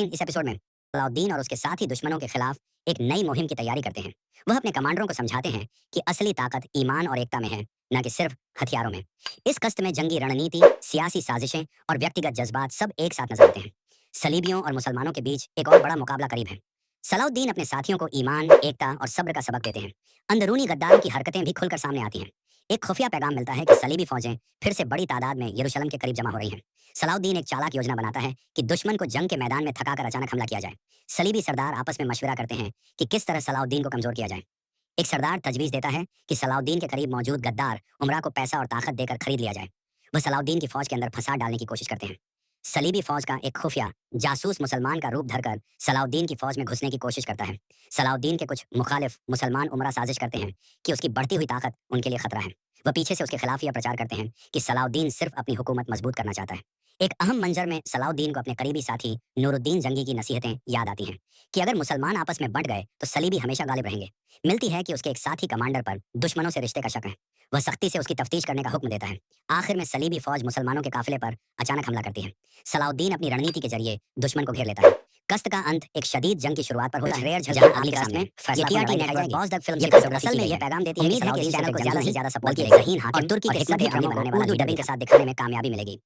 Darling, इस episode में सलाउद्दीन और उसके साथी दुश्मनों के खिलाफ एक नई मुहिम की तैयारी करते हैं। वह अपने कमांडरों को समझाते हैं कि असली ताकत ईमान और एकता में है, न कि सिर्फ हथियारों में। इस कस्त में जंगी रणनीति, सियासी साजिशें और व्यक्तिगत जज्बात सब एक साथ नजर आते हैं। सलीबियों और मुसलमानों के बीच एक और बड़ा मुकाबला करीब है। सलाउद्दीन अपने साथियों को ईमान, एकता और सब्र का सबक देते हैं। अंदरूनी गद्दारों की हरकतें भी खुलकर सामने आती हैं। एक खुफिया पैगाम मिलता है कि सलीबी फौजें फिर से बड़ी तादाद में यरूशलेम के करीब जमा हो रही हैं। सलाउद्दीन एक चालाक योजना बनाता है कि दुश्मन को जंग के मैदान में थकाकर अचानक हमला किया जाए। सलीबी सरदार आपस में मशवरा करते हैं कि किस तरह सलाउद्दीन को कमजोर किया जाए। एक सरदार तजवीज देता है कि सलाउद्दीन के करीब मौजूद गद्दार उमरा को पैसा और ताकत देकर खरीद लिया जाए। वह सलाउद्दीन की फौज के अंदर फंसा डालने की कोशिश करते हैं। सलीबी फौज का एक खुफिया जासूस मुसलमान का रूप धरकर सलाउद्दीन की फौज में घुसने की कोशिश करता है। सलाउद्दीन के कुछ मुखालिफ मुसलमान उमरा साजिश करते हैं कि उसकी बढ़ती हुई ताकत उनके लिए खतरा है। वह पीछे से उसके खिलाफ यह प्रचार करते हैं कि सलाउद्दीन सिर्फ अपनी हुकूमत मजबूत करना चाहता है। एक अहम मंजर में सलाउद्दीन को अपने करीबी साथी नूरुद्दीन जंगी की नसीहतें याद आती हैं कि अगर मुसलमान आपस में बंट गए तो सलीबी हमेशा गालिब रहेंगे। मिलती है कि उसके एक साथी कमांडर पर दुश्मनों से रिश्ते का शक है। वह सख्ती से उसकी तफ्तीश करने का हुक्म देता है। आखिर में सलीबी फौज मुसलमानों के काफिले पर अचानक हमला करती है। सलाउद्दीन अपनी रणनीति के जरिए दुश्मन को घेर लेता है। कस्त का अंत एक शदीद जंग की शुरुआत पर होता है, जहां अगली कस्त में फैसला नेटवर्क बोज़दाग फिल्म की असल में यह पैगाम देती है कि सलाउद्दीन चैनल को ज्यादा से ज्यादा सपोर्ट करेगा और तुर्की के हिकमत अमली बनाने वाला उर्दू डबिंग के साथ दिखाने में कामयाबी मिलेगी।